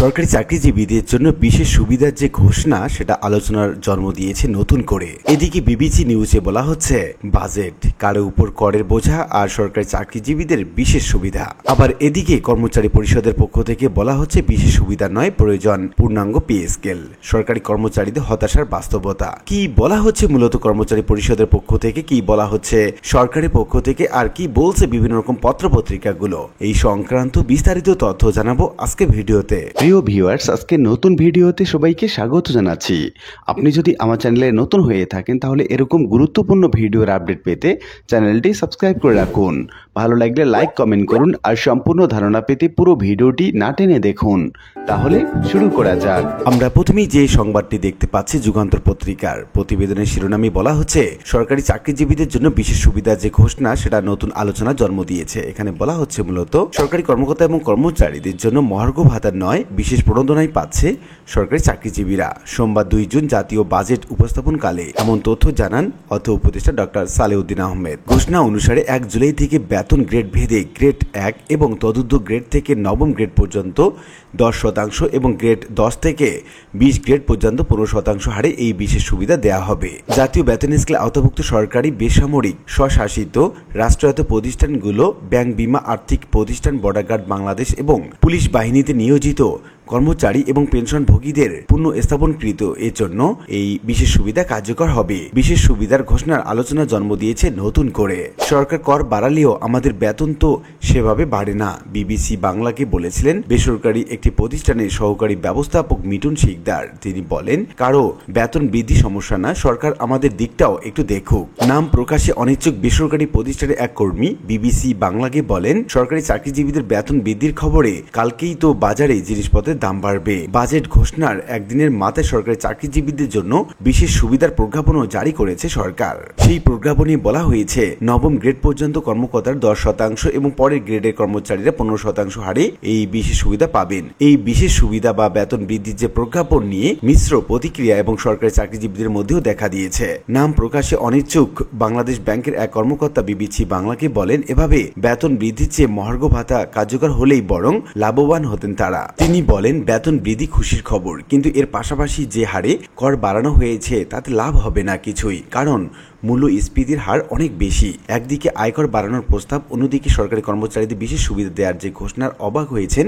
সরকারি চাকরিজীবীদের জন্য বিশেষ সুবিধার যে ঘোষণা সেটা আলোচনার জন্ম দিয়েছে নতুন করে। এদিকে বিবিসি নিউজে বলা হচ্ছে বাজেট, কারো উপর করের বোঝা আর সরকারি চাকরিজীবীদের বিশেষ সুবিধা। আবার এদিকে কর্মচারী পরিষদের পক্ষ থেকে বলা হচ্ছে বিশেষ সুবিধা নয়, প্রয়োজন পূর্ণাঙ্গ পে স্কেল। সরকারি কর্মচারীদের হতাশার বাস্তবতা কি বলা হচ্ছে মূলত কর্মচারী পরিষদের পক্ষ থেকে, কি বলা হচ্ছে সরকারের পক্ষ থেকে, আর কি বলছে বিভিন্ন রকম পত্রপত্রিকাগুলো, এই সংক্রান্ত বিস্তারিত তথ্য জানাবো আজকে ভিডিওতে। প্রিয় ভিউয়ার্স, আজকে নতুন ভিডিওতে সবাইকে স্বাগত জানাচ্ছি। আপনি যদি আমার চ্যানেলে নতুন হয়ে থাকেন তাহলে এরকম গুরুত্বপূর্ণ ভিডিওর আপডেট পেতে চ্যানেলটি সাবস্ক্রাইব করে রাখুন। ভালো লাগলে লাইক কমেন্ট করুন আর সম্পূর্ণ ধারণা পেতে পুরো ভিডিওটি না টেনে দেখুন। তাহলে শুরু করা যাক। আমরা প্রথমেই যে সংবাদটি দেখতে পাচ্ছি যুগান্তর পত্রিকার প্রতিবেদনের শিরোনামে বলা হচ্ছে সরকারি চাকরিজীবীদের জন্য বিশেষ সুবিধা যে ঘোষণা সেটা নতুন আলোচনা জন্ম দিয়েছে। এখানে বলা হচ্ছে মূলত সরকারি কর্মকর্তা এবং কর্মচারীদের জন্য মহার্ঘ ভাতা নয়, বিশেষ প্রণোদনাই পাচ্ছে সরকারি চাকরিজীবীরা। সোমবার 2 জুন জাতীয় বাজেট উপস্থাপনকালে এমন তথ্য জানান অর্থ উপদেষ্টা ডক্টর সালেউদ্দিন আহমেদ। ঘোষণা অনুসারে 1 জুলাই থেকে বেতন গ্রেড ভেদে গ্রেড 1 এবং তদুর্ধ্ব গ্রেড থেকে নবম গ্রেড পর্যন্ত 10% এবং গ্রেড 10 থেকে 20 গ্রেড পর্যন্ত 15% হারে এই বিশেষ সুবিধা দেওয়া হবে। জাতীয় বেতন স্কেলে আওতাভুক্ত সরকারি, বেসামরিক, স্বশাসিত রাষ্ট্রায়ত্ত প্রতিষ্ঠানগুলো, ব্যাংক, বীমা, আর্থিক প্রতিষ্ঠান, বর্ডার গার্ড বাংলাদেশ এবং পুলিশ বাহিনীতে নিয়োজিত কর্মচারী এবং পেনশনভোগীদের পুনঃ স্থাপনকৃত এর জন্য এই বিশেষ সুবিধা কার্যকর হবে। বিশেষ সুবিধার ঘোষণার আলোচনা জন্ম দিয়েছে নতুন করে। সরকার কর বাড়ালেও আমাদের বেতন তো সেভাবে বাড়ে না, বিবিসি বাংলাকে বলেছিলেন বেসরকারি একটি প্রতিষ্ঠানের সহকারী ব্যবস্থাপক মিঠুন শিকদার। তিনি বলেন, কারো বেতন বৃদ্ধি সমস্যা না, সরকার আমাদের দিকটাও একটু দেখুক। নাম প্রকাশে অনিচ্ছুক বেসরকারি প্রতিষ্ঠানের এক কর্মী বিবিসি বাংলাকে বলেন, সরকারি চাকরিজীবীদের বেতন বৃদ্ধির খবরে কালকেই তো বাজারে জিনিসপত্রের দাম বাড়বে। বাজেট ঘোষণার একদিনের মাথায় সরকারি চাকরিজীবীদের জন্য বিশেষ সুবিধার প্রজ্ঞাপনও জারি করেছে সরকার। সেই প্রজ্ঞাপনে বলা হয়েছে নবম গ্রেড পর্যন্ত কর্মকর্তার 10% এবং পরের গ্রেডের কর্মচারীরা 15% হারে এই বিশেষ সুবিধা পাবেন। এই বিশেষ সুবিধা বা বেতন বৃদ্ধির যে প্রজ্ঞাপন নিয়ে মিশ্র প্রতিক্রিয়া এবং সরকারি চাকরিজীবীদের মধ্যেও দেখা দিয়েছে। নাম প্রকাশে অনিচ্ছুক বাংলাদেশ ব্যাংকের এক কর্মকর্তা বিবিসি বাংলাকে বলেন, এভাবে বেতন বৃদ্ধির চেয়ে মহার্ঘ ভাতা কার্যকর হলেই বরং লাভবান হতেন তারা। তিনি বলেন, বেতন বৃদ্ধি খুশির খবর, কিন্তু এর পাশাপাশি যে হারে কর বাড়ানো হয়েছে তাতে লাভ হবে না কিছুই, কারণ মূল্যস্ফীতির হার অনেক বেশি। একদিকে আয়কর বাড়ানোর প্রস্তাব, অন্যদিকে সরকারি কর্মচারীদের বিশেষ সুবিধা দেওয়ার যে ঘোষণার অবাক হয়েছেন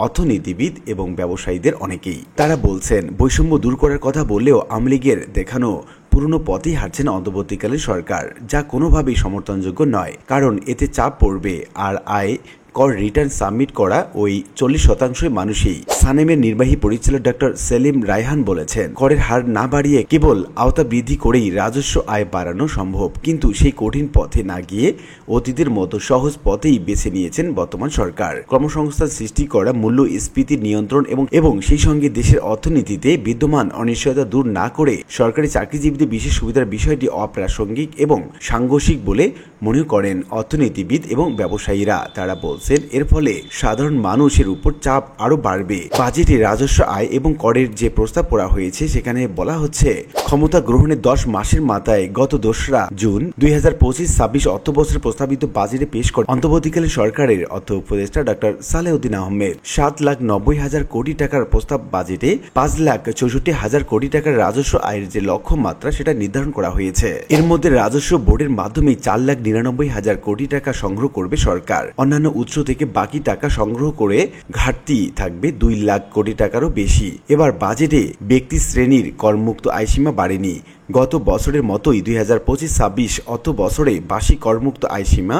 অর্থনীতিবিদ এবং ব্যবসায়ীদের অনেকেই। তারা বলছেন, বৈষম্য দূর করার কথা বললেও আওয়ামী লীগের দেখানো পুরনো পথেই হাঁটছেন অন্তর্বর্তীকালীন সরকার, যা কোনোভাবেই সমর্থনযোগ্য নয়, কারণ এতে চাপ পড়বে আর আয় কর রিটার্ন সাবমিট করা ওই 40% মানুষই। সানেমের নির্বাহী পরিচালক ডক্টর সেলিম রায়হান বলেছেন, করের হার না বাড়িয়ে কেবল আওতা বৃদ্ধি করেই রাজস্ব আয় বাড়ানো সম্ভব, কিন্তু সেই কঠিন পথে না গিয়ে অতীতের মতো সহজ পথেই বেছে নিয়েছেন বর্তমান সরকার। কর্মসংস্থান সৃষ্টি করা, মূল্যস্ফীতির নিয়ন্ত্রণ এবং সেই সঙ্গে দেশের অর্থনীতিতে বিদ্যমান অনিশ্চয়তা দূর না করে সরকারি চাকরিজীবীদের বিশেষ সুবিধার বিষয়টি অপ্রাসঙ্গিক এবং সাংঘর্ষিক বলে মনে করেন অর্থনীতিবিদ এবং ব্যবসায়ীরা। তারা বলছেন, এর ফলে সাধারণ মানুষের উপর চাপ আরো বাড়বে। বাজেটে রাজস্ব আয় এবং করের যে প্রস্তাব করা হয়েছে সেখানে বলা হচ্ছে, ক্ষমতা গ্রহণের 10 মাসের মাথায় গত 2রা জুন 2025-26 অর্থবছরের প্রস্তাবিত বাজেটে পেশ করে অন্তর্বর্তীকালীন সরকারের অর্থ উপদেষ্টা ডক্টর সালেউদ্দিন আহমেদ 7,90,000 কোটি টাকার প্রস্তাব বাজেটে 5,64,000 কোটি টাকার রাজস্ব আয়ের যে লক্ষ্যমাত্রা সেটা নির্ধারণ করা হয়েছে। এর মধ্যে রাজস্ব বোর্ডের মাধ্যমে 4,99,000 কোটি টাকা সংগ্রহ করবে সরকার। অন্যান্য উৎস থেকে বাকি টাকা সংগ্রহ করে ঘাটতি থাকবে 2 লাখ কোটি টাকারও বেশি। এবার বাজেটে ব্যক্তি শ্রেণীর করমুক্ত আয়সীমা বাড়েনি। গত বছরের মতোই 2025-26 অর্থ বছরে বার্ষিক করমুক্ত আয়সীমা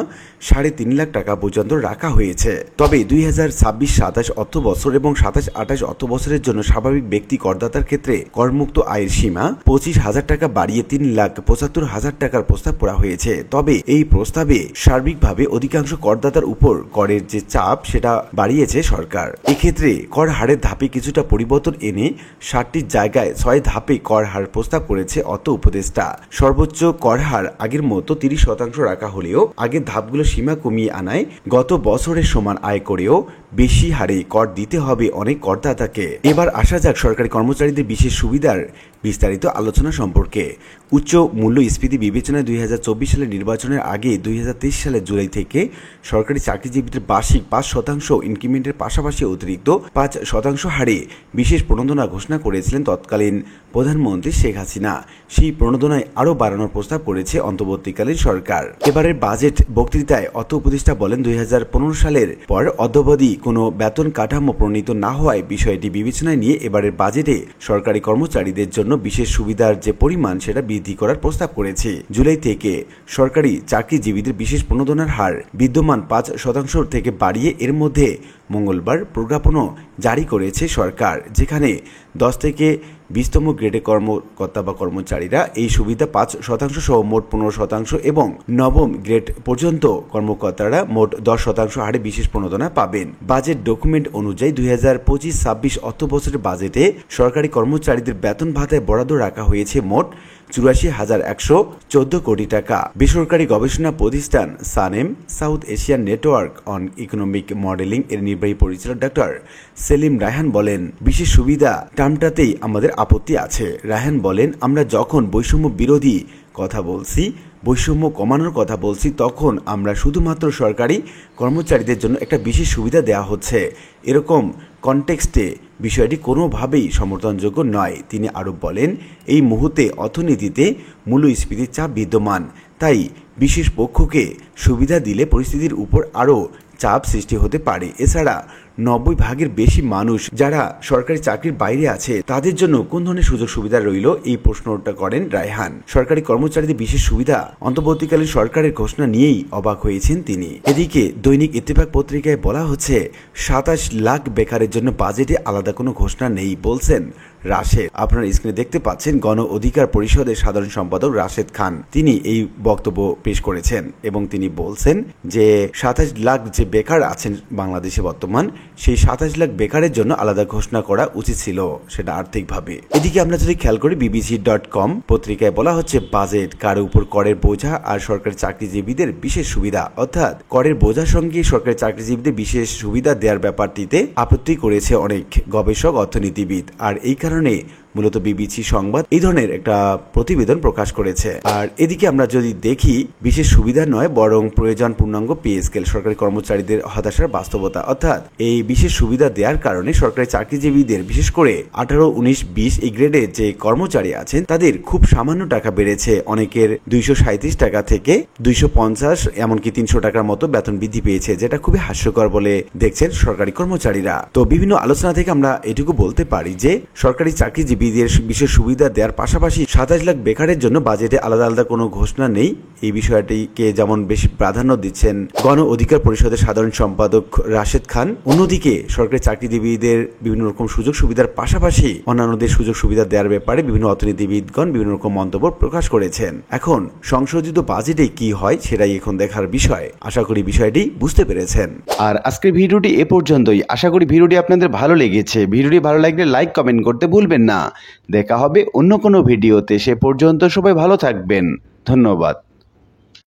3.5 লাখ টাকা পর্যন্ত রাখা হয়েছে। তবে 2026-27 অর্থ বছর এবং 27-28 অর্থ বছরের জন্য স্বাভাবিক ব্যক্তি করদাতার ক্ষেত্রে করমুক্ত আয়ের সীমা 25,000 টাকা বাড়িয়ে 3,75,000 টাকার প্রস্তাব করা হয়েছে। তবে এই প্রস্তাবে সার্বিকভাবে অধিকাংশ করদাতার উপর করের যে চাপ সেটা বাড়িয়েছে সরকার। এক্ষেত্রে কর হারের ধাপে কিছুটা পরিবর্তন এনে 7টির জায়গায় 6 ধাপে কর হার প্রস্তাব করেছে অর্থ উপদেষ্টা। সর্বোচ্চ কর হার আগের মতো 30% রাখা হলেও আগের ধাপগুলো সীমা কমিয়ে আনায় গত বছরের সমান আয় করেও বেশি হারে কর দিতে হবে অনেক করদাতাকে। এবার আসা যাক সরকারি কর্মচারীদের বিশেষ সুবিধার বিস্তারিত আলোচনা সম্পর্কে। উচ্চ মূল্যস্ফীতি বিবেচনায় 2024 সালের নির্বাচনের আগে 2023 সালের জুলাই থেকে সরকারি চাকরিজীবীদের বার্ষিক 5% ইনক্রিমেন্টের পাশাপাশি অতিরিক্ত 5% হারে বিশেষ প্রণোদনা ঘোষণা করেছিলেন তৎকালীন প্রধানমন্ত্রী শেখ হাসিনা। সেই প্রণোদনায় আরও বাড়ানোর প্রস্তাব করেছে অন্তর্বর্তীকালীন সরকার। এবারের বাজেট বক্তৃতায় অর্থ উপদেষ্টা বলেন 2015 সালের পর অদ্যাবধি কোনো বেতন কাঠামো প্রণীত না হওয়ায় বিষয়টি বিবেচনায় নিয়ে এবারের বাজেটে সরকারি কর্মচারীদের জন্য বিশেষ সুবিধার যে পরিমাণ সেটা বৃদ্ধি করার প্রস্তাব করেছে। জুলাই থেকে সরকারি চাকরিজীবীদের বিশেষ প্রণোদনার হার বিদ্যমান 5% থেকে বাড়িয়ে এর মধ্যে মঙ্গলবার প্রজ্ঞাপনও জারি করেছে সরকার, যেখানে 10 থেকে 20তম গ্রেডে কর্মকর্তা বা কর্মচারীরা এই সুবিধা 5% সহ মোট 15% এবং নবম গ্রেড পর্যন্ত কর্মকর্তারা মোট 10% হারে বিশেষ প্রণোদনা পাবেন। বাজেট ডকুমেন্ট অনুযায়ী 2025-26 অর্থবছরের বাজেটে সরকারি কর্মচারীদের বেতন ভাতায় বরাদ্দ রাখা হয়েছে মোট 84,114 কোটি টাকা। বেসরকারি গবেষণা প্রতিষ্ঠান SANEM south Asian network on economic modelling এর নির্বাহী পরিচালক ডক্টর সেলিম রায়হান বলেন, বিশেষ সুবিধা টার্মটাতেই আমাদের আপত্তি আছে। রায়হান বলেন, আমরা যখন বৈষম্য বিরোধী কথা বলছি, বৈষম্য কমানোর কথা বলছি, তখন আমরা শুধুমাত্র সরকারি কর্মচারীদের জন্য একটা বিশেষ সুবিধা দেওয়া হচ্ছে, এরকম কনটেক্সটে বিষয়টি কোনোভাবেই সমর্থনযোগ্য নয়। তিনি আরও বলেন, এই মুহূর্তে অর্থনীতিতে মূল্যস্ফীতির চাপ বিদ্যমান, তাই বিশেষ পক্ষকে সুবিধা দিলে পরিস্থিতির উপর আরও চাপ সৃষ্টি হতে পারে। এছাড়া 90% বেশি মানুষ যারা সরকারি চাকরির বাইরে আছে তাদের জন্য কোন ধরনের সুযোগ সুবিধা রইল, এই প্রশ্নটা করেন রায়হান। সরকারি কর্মচারীদের বিশেষ সুবিধা অন্তর্বর্তীকালীন সরকারের ঘোষণা নিয়েই অবাক হয়েছেন তিনি। এদিকে দৈনিক ইত্তেফাক পত্রিকায় বলা হচ্ছে 27 লাখ বেকারের জন্য বাজেটে আলাদা কোনো ঘোষণা নেই বলছেন রাশেদ। আপনারা স্ক্রিনে দেখতে পাচ্ছেন গণ অধিকার পরিষদের সাধারণ সম্পাদক রাশেদ খান, তিনি এই বক্তব্য পেশ করেছেন এবং তিনি বলছেন যে 27 লাখ যে বেকার আছেন বাংলাদেশে বর্তমান, সেই 27 লাখ বেকারের জন্য আলাদা ঘোষণা করা উচিত ছিল, সেটা আর্থিকভাবে। এদিকে আমরা যদি খেয়াল করি bbc.com পত্রিকায় বলা হচ্ছে বাজেট কারো উপর করের বোঝা আর সরকারি চাকরিজীবীদের বিশেষ সুবিধা, অর্থাৎ করের বোঝার সঙ্গে সরকারি চাকরিজীবীদের বিশেষ সুবিধা দেওয়ার ব্যাপারটিতে আপত্তি করেছে অনেক গবেষক অর্থনীতিবিদ। আর এই কারণে মূলত বিবিসি সংবাদ এই ধরনের একটা প্রতিবেদন প্রকাশ করেছে। আর এদিকে আমরা যদি দেখি বিশেষ সুবিধা নয় বরং প্রয়োজন পূর্ণাঙ্গ পে স্কেল, সরকারি কর্মচারীদের হতাশার বাস্তবতা, অর্থাৎ এই বিশেষ সুবিধা দেওয়ার কারণে সরকারি চাকরিজীবীদের বিশেষ করে 18, 19, 20 এই গ্রেডে যে কর্মচারী আছেন তাদের খুব সামান্য টাকা বেড়েছে। অনেকের 237 টাকা থেকে 250 এমনকি 300 টাকার মতো বেতন বৃদ্ধি পেয়েছে, যেটা খুবই হাস্যকর বলে দেখছেন সরকারি কর্মচারীরা। তো বিভিন্ন আলোচনা থেকে আমরা এটুকু বলতে পারি যে সরকারি চাকরিজীবীদের বিশেষ সুবিধা দেওয়ার পাশাপাশি 27 লাখ বেকারের জন্য বাজেটে আলাদা আলাদা কোনো ঘোষণা নেই, এই বিষয়টিকে যেমন বেশি প্রাধান্য দিচ্ছেন গণ অধিকার পরিষদের সাধারণ সম্পাদক রাশেদ খান, অন্যদিকে সরকারি চাকরিজীবীদের বিভিন্ন রকম সুযোগ সুবিধার পাশাপাশি অন্যান্যদের সুযোগ সুবিধা দেওয়ার ব্যাপারে বিভিন্ন অর্থনীতিবিদগণ বিভিন্ন রকম মন্তব্য প্রকাশ করেছেন। এখন সংশোধিত বাজেটে কি হয় সেটাই এখন দেখার বিষয়। আশা করি বিষয়টি বুঝতে পেরেছেন। আর আজকের ভিডিওটি এ পর্যন্তই। আশা করি ভিডিওটি আপনাদের ভালো লেগেছে। ভিডিওটি ভালো লাগলে লাইক কমেন্ট করতে ভুলবেন না। দেখা হবে অন্য কোনো ভিডিওতে, সে পর্যন্ত সবাই ভালো থাকবেন। ধন্যবাদ।